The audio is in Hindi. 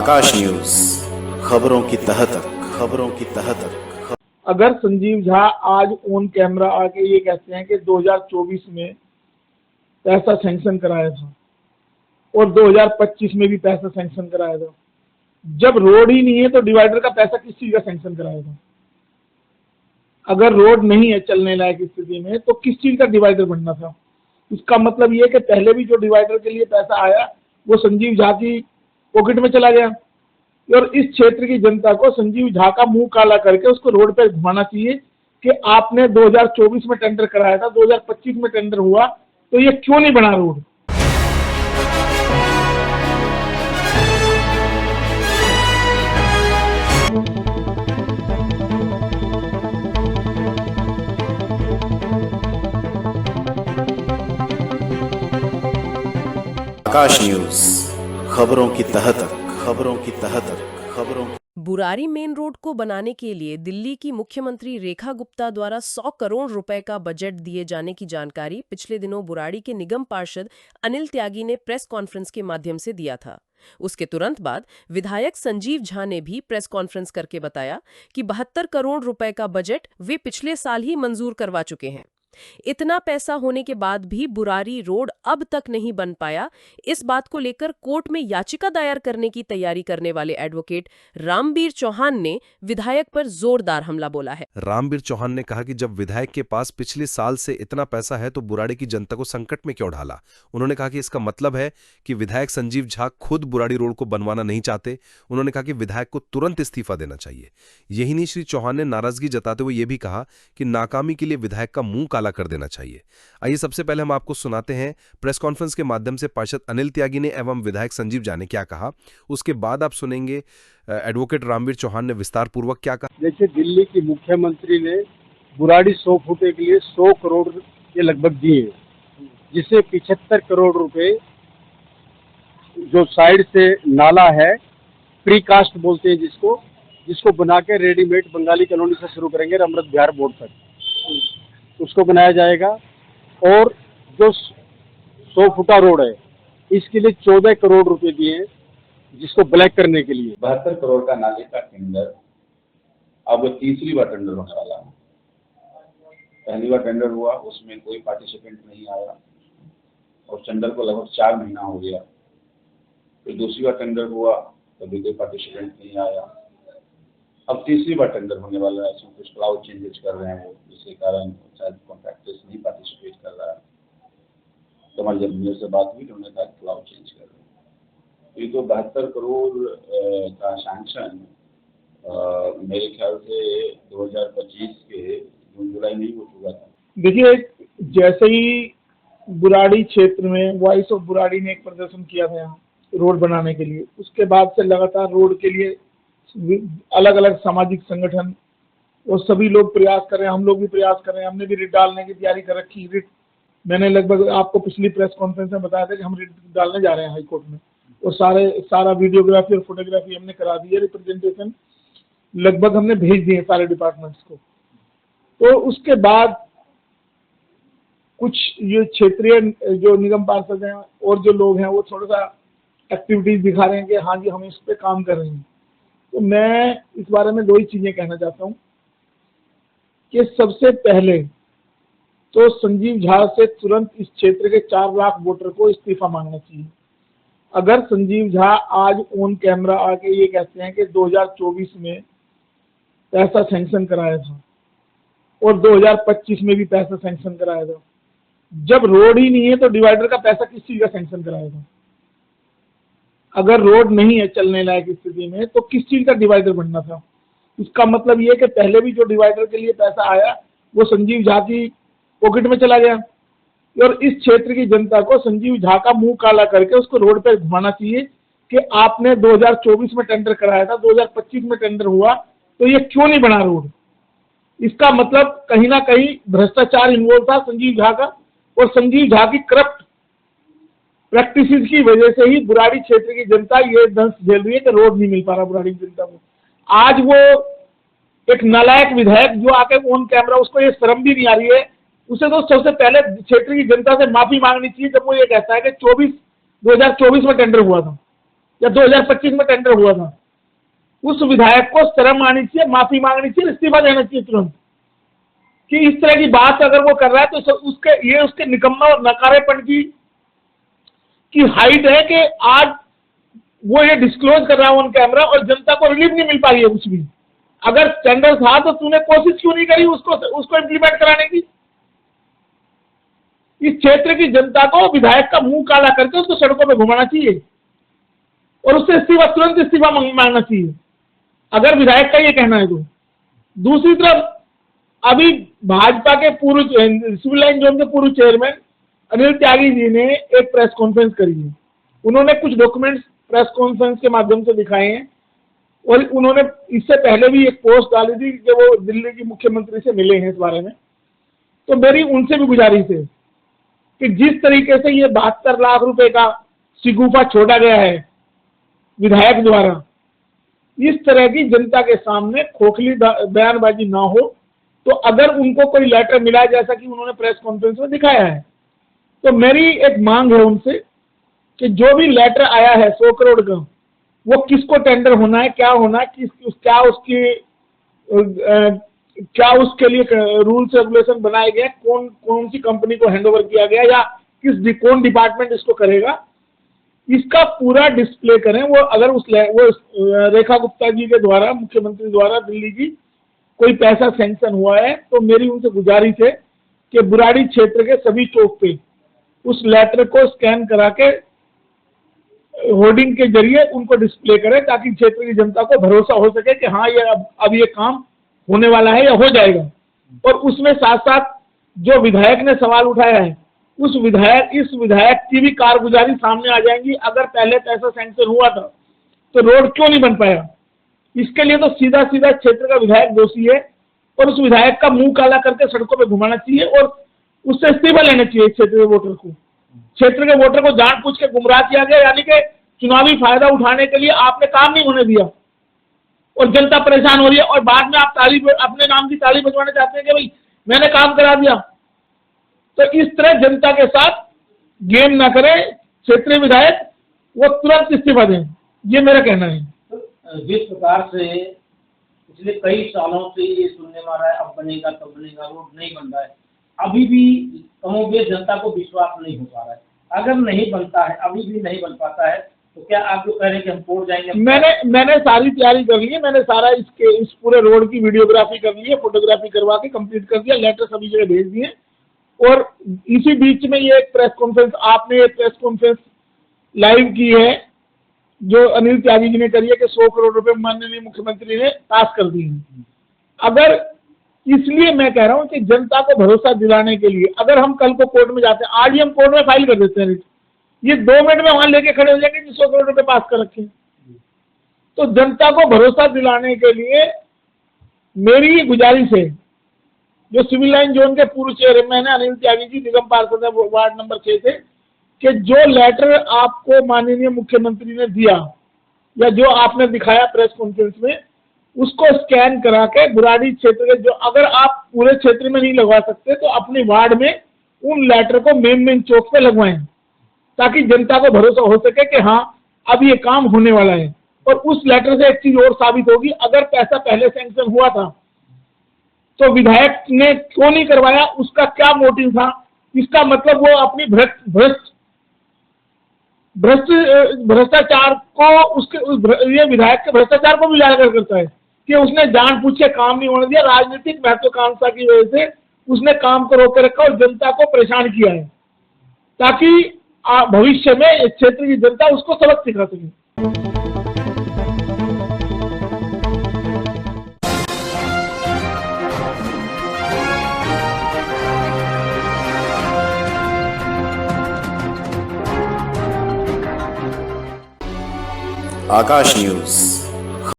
आकाश न्यूज, खबरों की तह तक, खबरों की तह तक। अगर संजीव झा आज ऑन कैमरा आके ये कहते हैं कि 2024 में पैसा सैंक्शन कराया था और 2025 में भी पैसा सैंक्शन कराया था, जब रोड ही नहीं है तो डिवाइडर का पैसा किस चीज का सैंक्शन कराया था? अगर रोड नहीं है चलने लायक स्थिति में तो किस चीज का डिवाइडर बनना था? इसका मतलब ये कि पहले भी जो डिवाइडर के लिए पैसा आया वो संजीव झा की पॉकेट में चला गया और इस क्षेत्र की जनता को संजीव झा का मुंह काला करके उसको रोड पर घुमाना चाहिए कि आपने 2024 में टेंडर कराया था, 2025 में टेंडर हुआ तो ये क्यों नहीं बना रोड? आकाश न्यूज, खबरों की तह तक, खबरों की तह तक, खबरों। बुरारी मेन रोड को बनाने के लिए दिल्ली की मुख्यमंत्री रेखा गुप्ता द्वारा 100 करोड़ रुपए का बजट दिए जाने की जानकारी पिछले दिनों बुराड़ी के निगम पार्षद अनिल त्यागी ने प्रेस कॉन्फ्रेंस के माध्यम से दिया था। उसके तुरंत बाद विधायक संजीव झा ने भी प्रेस कॉन्फ्रेंस करके बताया कि 72 करोड़ रुपए का बजट वे पिछले साल ही मंजूर करवा चुके हैं। इतना पैसा होने के बाद भी बुरारी रोड अब तक नहीं बन पाया। इस बात को लेकर कोर्ट में याचिका दायर करने की तैयारी करने वाले एडवोकेट रामबीर चौहान ने विधायक पर जोरदार हमला बोला है। रामबीर चौहान ने कहा कि जब विधायक के पास पिछले साल से इतना पैसा है तो बुराड़ी की जनता को संकट में क्यों डाला। उन्होंने कहा कि इसका मतलब है कि विधायक संजीव झा खुद बुराड़ी रोड को बनवाना नहीं चाहते। उन्होंने कहा कि विधायक को तुरंत इस्तीफा देना चाहिए। यही नहीं, श्री चौहान ने नाराजगी जताते हुए यह भी कहा कि नाकामी के लिए विधायक का मुंह काला कर देना चाहिए। आइए सबसे पहले हम आपको सुनाते हैं प्रेस कॉन्फ्रेंस के माध्यम से पार्षद अनिल त्यागी ने एवं विधायक संजीव झा ने क्या कहा। उसके बाद आप सुनेंगे एडवोकेट रामबीर चौहान ने विस्तार पूर्वक क्या कहा। देखिए, दिल्ली की मुख्यमंत्री ने बुराड़ी 100 फुटे के लिए 100 करोड़ के लगभग दिए, जिसे 75 करोड़ रुपए जो साइड से नाला है, प्रीकास्ट बोलते हैं जिसको बना के रेडीमेड बंगाली कॉलोनी से शुरू करेंगे अमृत विहार बोर्ड तक, उसको बनाया जाएगा। और जो 100 फुटा रोड है इसके लिए 14 करोड़ रुपए दिए हैं, जिसको ब्लैक करने के लिए। 72 करोड़ का नाले का टेंडर अब तीसरी बार टेंडर होने वाला है। पहली बार टेंडर हुआ, उसमें कोई पार्टिसिपेंट नहीं आया और टेंडर को लगभग 4 महीना हो गया। फिर दूसरी बार टेंडर हुआ, तभी कोई पार्टिसिपेंट नहीं आया। अब तीसरी बार टेंडर होने वाला है, इसमें कुछ क्लाउड चेंजेस कर रहे हैं वो, जिसके कारण शायद कॉन्ट्रैक्टर्स नहीं पार्टिसिपेट कर रहा है। तो हमारी जब मेयर से बात हुई तो उन्होंने कहा क्लाउड चेंज कर रहे हैं। ये तो 72 करोड़ का सैंक्शन मेरे ख्याल से 2025 के जून जुलाई में ही हो चुका था। देखिए, जैसे ही बुराड़ी क्षेत्र में वॉइस ऑफ बुराड़ी ने एक प्रदर्शन किया था यहाँ रोड बनाने के लिए, उसके बाद से लगातार रोड के लिए अलग अलग सामाजिक संगठन और सभी लोग प्रयास कर रहे हैं। हम लोग भी प्रयास कर रहे हैं। हमने भी रिट डालने की तैयारी कर रखी। रिट मैंने लगभग आपको पिछली प्रेस कॉन्फ्रेंस में बताया था कि हम रिट डालने जा रहे हैं हाई कोर्ट में, और सारा वीडियोग्राफी और फोटोग्राफी हमने करा दी है। रिप्रेजेंटेशन लगभग हमने भेज दिए सारे डिपार्टमेंट्स को। तो उसके बाद कुछ ये क्षेत्रीय जो निगम पार्षद हैं और जो लोग हैं वो थोड़ा सा एक्टिविटीज दिखा रहे हैं कि हाँ जी हम इस पे काम कर रहे हैं। तो मैं इस बारे में 2 ही चीजें कहना चाहता हूँ कि सबसे पहले तो संजीव झा से तुरंत इस क्षेत्र के 4 लाख वोटर को इस्तीफा मांगना चाहिए। अगर संजीव झा आज ऑन कैमरा आके ये कहते हैं कि 2024 में पैसा सैंक्शन कराया था और 2025 में भी पैसा सैंक्शन कराया था, जब रोड ही नहीं है तो डिवाइडर का पैसा किस चीज का सैंक्शन कराया था? अगर रोड नहीं है चलने लायक स्थिति में तो किस चीज का डिवाइडर बनना था? इसका मतलब ये कि पहले भी जो डिवाइडर के लिए पैसा आया वो संजीव झा की पॉकेट में चला गया और इस क्षेत्र की जनता को संजीव झा का मुंह काला करके उसको रोड पर घुमाना चाहिए कि आपने 2024 में टेंडर कराया था, 2025 में टेंडर हुआ तो ये क्यों नहीं बना रोड? इसका मतलब कहीं ना कहीं भ्रष्टाचार इन्वॉल्व था संजीव झा का, और संजीव झा की करप्ट प्रैक्टिसेस की वजह से ही बुराड़ी क्षेत्र की जनता ये दंश झेल रही है कि रोड नहीं मिल पा रहा बुराड़ी की जनता को। आज वो एक नालायक विधायक जो आके ऑन कैमरा, उसको ये शर्म भी नहीं आ रही है, उसे तो सबसे पहले क्षेत्र की जनता से माफी मांगनी चाहिए जब वो ये कहता है कि 2024 में टेंडर हुआ था। या 2025 में टेंडर हुआ था, उस विधायक को शर्म आनी चाहिए, माफी मांगनी चाहिए, इस्तीफा देना चाहिए तुरंत। कि इस तरह की बात अगर वो कर रहा है तो उसके निकम्मा और नकारेपन की हाइट है कि आज वो ये डिस्क्लोज कर रहा है ऑन कैमरा और जनता को रिलीफ नहीं मिल पा रही है कुछ भी। अगर टेंडर था तो तूने कोशिश क्यों नहीं करी उसको इम्प्लीमेंट कराने की? इस क्षेत्र की जनता को विधायक का मुंह काला करके उसको सड़कों पे घुमाना चाहिए और उससे तुरंत इस्तीफा मांगना चाहिए, अगर विधायक का ये कहना है तो। दूसरी तरफ अभी भाजपा के पूर्व सिविल लाइन जोन के पूर्व चेयरमैन अनिल त्यागी जी ने एक प्रेस कॉन्फ्रेंस करी है। उन्होंने कुछ डॉक्यूमेंट्स प्रेस कॉन्फ्रेंस के माध्यम से दिखाए हैं और उन्होंने इससे पहले भी एक पोस्ट डाली थी कि वो दिल्ली की मुख्यमंत्री से मिले हैं इस बारे में। तो मेरी उनसे भी गुजारिश है कि जिस तरीके से ये 72 लाख रुपए का शिगुफा छोड़ा गया है विधायक द्वारा, इस तरह की जनता के सामने खोखली बयानबाजी ना हो। तो अगर उनको कोई लेटर मिला जैसा कि उन्होंने प्रेस कॉन्फ्रेंस में दिखाया है, तो मेरी एक मांग है उनसे कि जो भी लेटर आया है 100 करोड़ का, वो किसको टेंडर होना है, क्या होना है, क्या उसके लिए रूल्स रेगुलेशन बनाए गए, कौन सी कंपनी को हैंडओवर किया गया या कौन डिपार्टमेंट इसको करेगा, इसका पूरा डिस्प्ले करें। वो अगर वो रेखा गुप्ता जी के द्वारा, मुख्यमंत्री द्वारा दिल्ली की कोई पैसा सैंक्शन हुआ है तो मेरी उनसे गुजारिश है कि बुराड़ी क्षेत्र के सभी चौक पे उस लेटर को स्कैन करा के होर्डिंग के जरिए उनको डिस्प्ले करें ताकि क्षेत्र की जनता को भरोसा हो सके कि हाँ ये अब ये काम होने वाला है या हो जाएगा। और उसमें साथ साथ जो विधायक ने सवाल उठाया है इस विधायक की भी कारगुजारी सामने आ जाएंगी। अगर पहले पैसा सैंक्शन हुआ था तो रोड क्यों नहीं बन पाया, इसके लिए तो सीधा क्षेत्र का विधायक दोषी है और उस विधायक का मुंह काला करके सड़कों पे घुमाना चाहिए और उससे इस्तीफा लेना चाहिए। क्षेत्र के वोटर को जानबूझ के गुमराह किया गया, यानी कि चुनावी फायदा उठाने के लिए आपने काम नहीं होने दिया और जनता परेशान हो रही है और बाद में आप अपने नाम की ताली बजवाने चाहते हैं कि भाई मैंने काम करा दिया। तो इस तरह जनता के साथ गेम ना करें क्षेत्रीय विधायक, वो तुरंत इस्तीफा दें, ये मेरा कहना है। जिस प्रकार से पिछले कई सालों से ये सुनने में आ रहा है अब बनेगा तब बनेगा, रोड नहीं बन रहा है, अभी भी कमोबेश जनता को विश्वास नहीं हो पा रहा है। अगर नहीं बनता है, अभी भी नहीं बन पाता है, तो क्या आप जो कह रहे हैं कि हम कोर्ट जाएंगे? मैंने सारी तैयारी कर ली है, मैंने सारा इस पूरे रोड की वीडियोग्राफी कर ली है, फोटोग्राफी करवा के कंप्लीट कर दिया, लेटर सभी जगह भेज दिए। और इसी बीच में ये एक प्रेस कॉन्फ्रेंस, आपने एक प्रेस कॉन्फ्रेंस लाइव की है जो अनिल त्यागी जी ने करी है कि 100 करोड़ रुपए माननीय मुख्यमंत्री ने पास कर दिए हैं। अगर इसलिए मैं कह रहा हूं कि जनता को भरोसा दिलाने के लिए अगर हम कल को कोर्ट में जाते हैं, आज ही हम कोर्ट में फाइल कर देते हैं, ये 2 मिनट में वहां लेके खड़े हो जाएंगे कि 100 करोड़ रुपए पास कर रखे। तो जनता को भरोसा दिलाने के लिए मेरी गुजारिश है, जो सिविल लाइन जोन के पूर्व चेयरमैन है अनिल त्यागी जी, निगम पार्षद है वार्ड नंबर 6 से, कि जो लेटर आपको माननीय मुख्यमंत्री ने दिया या जो आपने दिखाया प्रेस कॉन्फ्रेंस में, उसको स्कैन करा के बुराड़ी क्षेत्र के, जो अगर आप पूरे क्षेत्र में नहीं लगवा सकते तो अपने वार्ड में उन लेटर को मेन चौक पे लगवाएं ताकि जनता को भरोसा हो सके कि हाँ अब ये काम होने वाला है। और उस लेटर से एक चीज और साबित होगी, अगर पैसा पहले सैंक्शन हुआ था तो विधायक ने क्यों नहीं करवाया, उसका क्या मोटिव था। इसका मतलब वो अपनी भ्रष्टाचार को ये विधायक के भ्रष्टाचार को भी उजागर करता है कि उसने जानबूझ के काम नहीं होने दिया, राजनीतिक महत्वाकांक्षा की वजह से उसने काम को रोके रखा और जनता को परेशान किया है ताकि भविष्य में इस क्षेत्र की जनता उसको सबक सिखा सके। आकाश न्यूज।